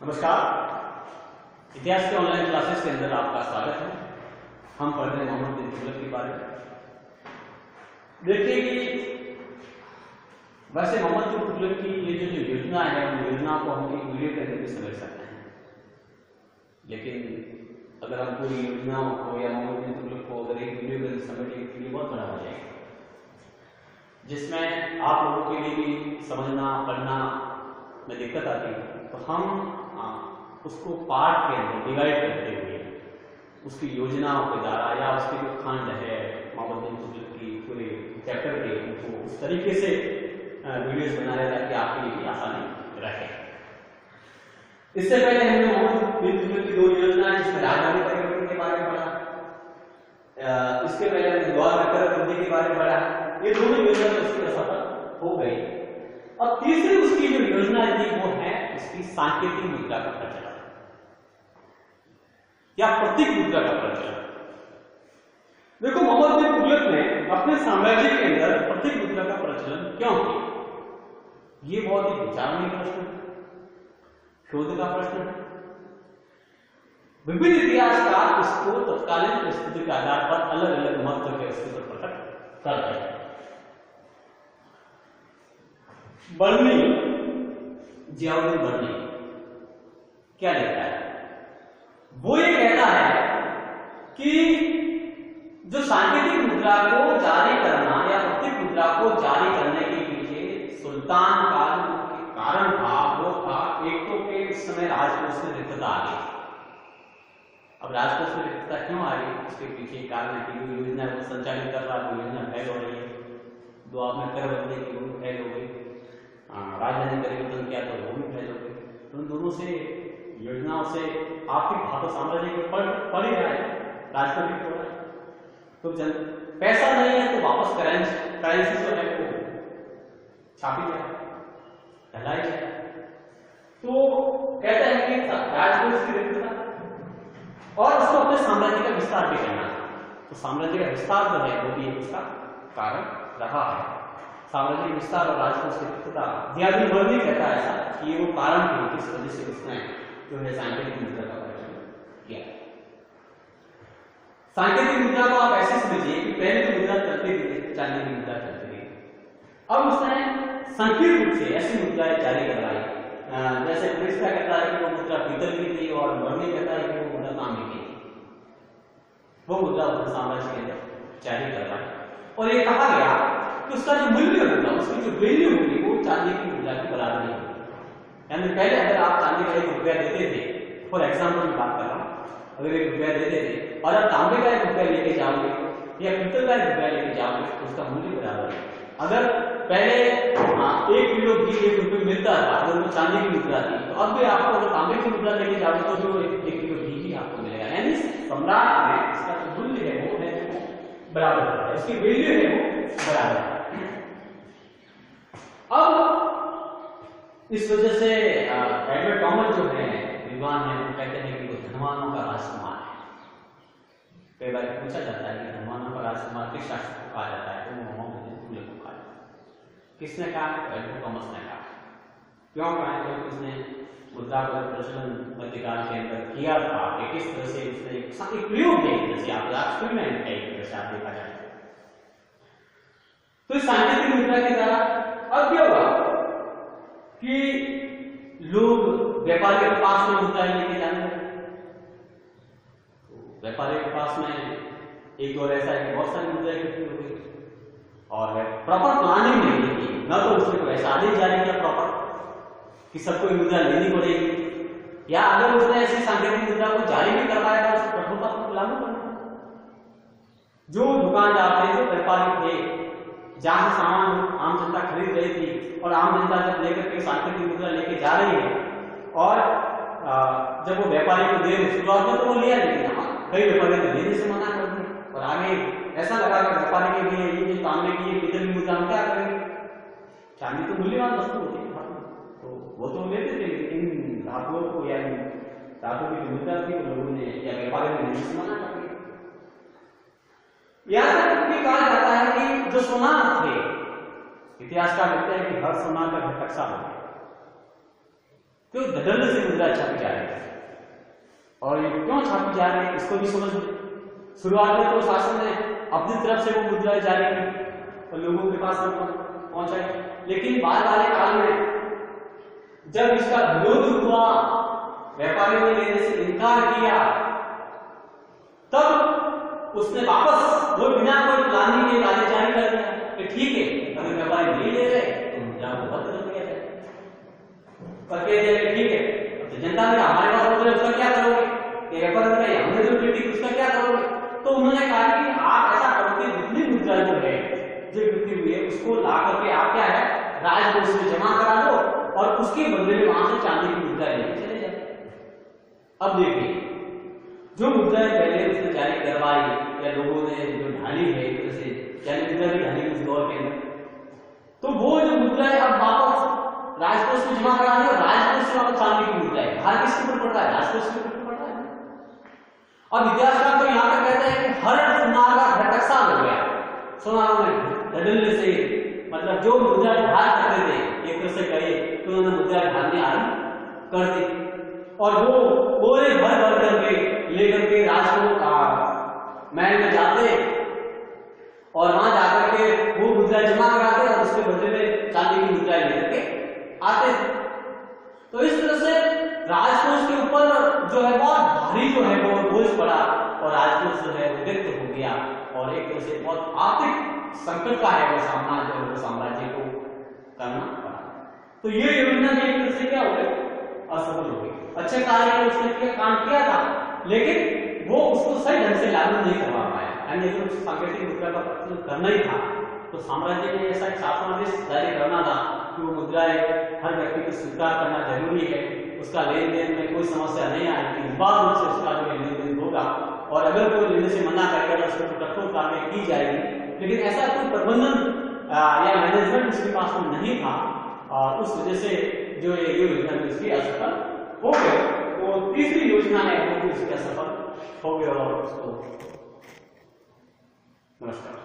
नमस्कार। इतिहास के ऑनलाइन क्लासेस के अंदर आपका स्वागत है। हम पढ़ रहे हैं मोहम्मद बिन तुगलक के बारे में। देखिए कि वैसे मोहम्मद बिन तुगलक की ये जो योजना है उन योजनाओं को हम एक वीडियो के अंदर भी समझ सकते हैं, लेकिन अगर हम पूरी योजनाओं को या मोहम्मद बिन तुगलक को अगर एक वीडियो के अंदर समझेंगे तो ये बहुत बड़ा हो जाएगा, जिसमें आप लोगों के लिए भी समझना पढ़ना में दिक्कत आती है। तो हम उसको पार्ट के अंदर डिवाइड करते हुए उसकी योजनाओं के द्वारा या उसके जो खंड है मोहम्मद बिन तुगलक की पूरे चैप्टर के उनको उस तरीके से वीडियोस बना रहे ताकि आपके लिए भी आसानी रहे। इससे पहले हमने मोहम्मद बिन तुगलक की दो योजनाएं जिसमें राजधानी परिवर्तन के बारे में पढ़ा, इसके पहले हमने द्वार नकरबंदी के बारे में पढ़ा। ये दोनों योजना तो उसकी सफल हो गई। अब तीसरी उसकी जो योजना थी वो है इसकी सांकेतिक मुद्रा का प्रचलन या प्रतीक मुद्रा का प्रचलन। देखो, मोहम्मद बिन तुगलक ने अपने साम्राज्य के अंदर प्रतीक मुद्रा का प्रचलन क्यों किया? ये बहुत ही विचारणीय प्रश्न है, शोध का प्रश्न है। विभिन्न इतिहासकार इसको तत्कालीन परिस्थिति के आधार पर अलग अलग महत्व के स्तर पर प्रकट करते हैं। बर्नी, जियाउद्दीन बर्नी क्या लिखता है? वो ये कहता है कि जो सांकेतिक मुद्रा को जारी करना या प्रतीक मुद्रा को जारी करने के पीछे सुल्तान का जो कारण था वो था एक तो के इस समय राजकोष में रिक्तता आ गई। अब राजकोष में रिक्तता क्यों आ गई? उसके पीछे कारण है कि जो योजना वो संचालित कर रहा है वो योजना फेल हो रही है। दो आपने कर की वो फेल हो गई, राजधानी परिवर्तन किया तो वो भी फेल हो गई। तो उन दोनों से योजनाओं से आर्थिक भागो साम्राज्य के पड़ ही रहा है, राजकोट भी हो रहा है। तो पैसा नहीं है तो वापस करेंसी जो है वो छापी जाए, ढलाई जाए। तो कहते हैं कि राजकोट की रिक्तता और उसको अपने साम्राज्य का विस्तार भी करना था। तो साम्राज्य का विस्तार जो है वो भी उसका कारण रहा है। साम्राज्य विस्तार और राजकोष की रिक्तता, जियाउद्दीन बर्नी कहता है ऐसा कि ये वो कारण थे जिस वजह से उसने जो है सांकेतिक मुद्रा का प्रचलन किया। सांकेतिक मुद्रा को आप ऐसे समझिए कि पहले तो मुद्रा चलती थी, चांदी की मुद्रा चलती थी। अब उसने संकीर्ण रूप से ऐसी मुद्राएं जारी करवाई, जैसे प्रिस्टा कहता है कि वो मुद्रा पीतल की थी और बर्नी कहता है कि वो मुद्रा तांबे की थी। वो मुद्रा उसने साम्राज्य के अंदर जारी करवाई और ये कहा गया कि उसका जो मूल्य होगा, उसकी जो वैल्यू होगी वो चांदी की मुद्रा की बराबर नहीं होगी। यानी पहले अगर आप चांदी का 1 रुपया देते थे, फॉर एग्जाम्पल की बात कर रहा हूं, अगर 1 रुपया देते थे और आप तांबे का 1 रुपया लेके जाओगे या पीतल का 1 रुपया लेके जाओगे तो उसका मूल्य बराबर है। अगर पहले 1 किलो घी 1 रुपये मिलता था, अगर वो चांदी की मुद्रा थी, तो अब भी आपको अगर तांबे की मुद्रा लेके जाओगे तो जो 1 किलो घी ही आपको मिलेगा। यानी सम्राट में इसका जो मूल्य है वो है बराबर है, इसकी वैल्यू है वो बराबर है। अब इस वजह से एडवर्ड टॉमस जो है विद्वान है वो कहते हैं कि वो धनवानों का राजकुमार है। कई बार पूछा जाता है कि धनवानों का राजकुमार किस शासक को कहा जाता है? तो मोहम्मद बिन तुगलक को कहा जाता है। किसने कहा? एडवर्ड टॉमस ने कहा। क्यों कहा? क्योंकि उसने मुद्रा का प्रचलन मध्यकाल के अंदर किया था कि किस तरह से उसने एक प्रयोग किया, जैसे आप एक्सपेरिमेंट है एक तरह से आप देखा जाए तो इस सांकेतिक मुद्रा के द्वारा अब क्या हुआ कि लोग व्यापारी के पास में मुद्रा लेके जाने लगे। तो व्यापारी के पास में एक और ऐसा है कि बहुत सारी मुद्रा इकट्ठी हो गई और प्रॉपर प्लानिंग नहीं की, न तो उसने कोई ऐसा आदेश जारी किया प्रॉपर कि सबको मुद्रा लेनी पड़ेगी, या अगर उसने ऐसी सांकेतिक मुद्रा को जारी भी करवाया तो उसको कठोरता लागू करना। जो दुकानदार थे, जो व्यापारी थे, जहां से सामान आम जनता खरीद रही थी और आम जनता जब लेकर के सांकेतिक मुद्रा लेके जा रही है और जब वो व्यापारी को दे शुरुआत में तो वो लिया, लेकिन कई व्यापारी ने देने से मना कर दिया और आगे ऐसा लगा कि व्यापारी के लिए ये तांबे की पीतल की मुद्रा हम क्या करेंगे? चांदी तो मूल्यवान वस्तु होती है तो वो तो लेते थे, लेकिन धातुओं को या धातु की मुद्रा थी तो लोगों ने या व्यापारी ने देने से मना कर दिया। यहां तक भी कहा जाता है कि जो सोनार थे, इतिहासकार लिखते हैं कि हर सोनार का घटक सा हो गया। क्यों धड़ल्ले से मुद्रा छापी जा रही है, और ये क्यों छापी जा रही है इसको भी समझ लो। शुरुआत में तो शासन ने अपनी तरफ से वो मुद्राएं जारी की और लोगों के पास पहुंचाई, लेकिन बाद वाले काल में जब इसका विरोध हुआ, व्यापारियों ने लेने से इनकार किया, तब उसने वापस वो बिना कोई प्लानिंग के आदेश जारी कर दिया कि ठीक है, अगर व्यापारी नहीं ले रहे तो मुद्रा को बंद कर दिया जाए। पर कह दिया कि ठीक है, अब तो जनता ने हमारे पास मुद्रा, उसका क्या करोगे, ये व्यापारी का हमने जो टिकट उसका क्या करोगे। तो उन्होंने कहा कि आप ऐसा करो कि जितनी मुद्रा जो है जो बिकती हुई है उसको ला करके आप क्या है राजकोष में जमा करा दो और उसके बदले में वहां से चांदी की मुद्रा लेके चले जाओ। अब देखिए, जो मुद्राएं पहले उसने जारी करवाई या लोगों ने जो ढाली है जैसे जाली मुद्रा भी ढाली उस दौर के अंदर, तो वो जो मुद्राएं अब वापस राजकोष में जमा करा दी और राजकोष से वापस चांदी की मुद्राएं हर किसके ऊपर पड़ रहा है, राजकोष के ऊपर पड़ रहा है। अब इतिहासकार तो यहाँ तक कहते हैं कि हर सुनार का घटक साल हो गया, सुनारों में धड़ल्ले से, मतलब जो मुद्रा ढाल करते थे एक तरह से कहे तो उन्होंने मुद्रा ढालने आरंभ कर दी और वो पूरे भर भर करके लेकर के राजकोष महल में जाते और वहां जाकर के वो मुद्रा जमा कराते और उसके बदले में चांदी की मुद्रा लेकर के आते। तो इस तरह से राजकोष के ऊपर जो है बहुत भारी जो है वो बोझ पड़ा और राजकोष जो है वो रिक्त हो गया और एक तरह से बहुत आर्थिक संकट का है वो सामना जो है साम्राज्य को करना पड़ा। तो ये योजना भी एक तरह से क्या हो गई, असफल हो गई। अच्छे कार्य के उसने किया, काम किया था, लेकिन वो उसको सही ढंग से लागू नहीं करवा पाया। यानी जो सांकेतिक मुद्रा का प्रचलन करना ही था तो साम्राज्य ने ऐसा एक शासनादेश जारी करना था कि वो मुद्राएं हर व्यक्ति को स्वीकार करना जरूरी है, उसका लेन देन में कोई समस्या नहीं आएगी, निर्बाध रूप से उसका जो लेन देन होगा और अगर कोई लेने से मना करेगा तो उसको कठोर कार्रवाई की जाएगी। लेकिन ऐसा कोई प्रबंधन या मैनेजमेंट उसके पास में नहीं था और उस वजह से जो ये योजना उसकी असफल हो गई। तो तीसरी योजना है वो भी उसकी असफल हो गई और उसको नमस्कार।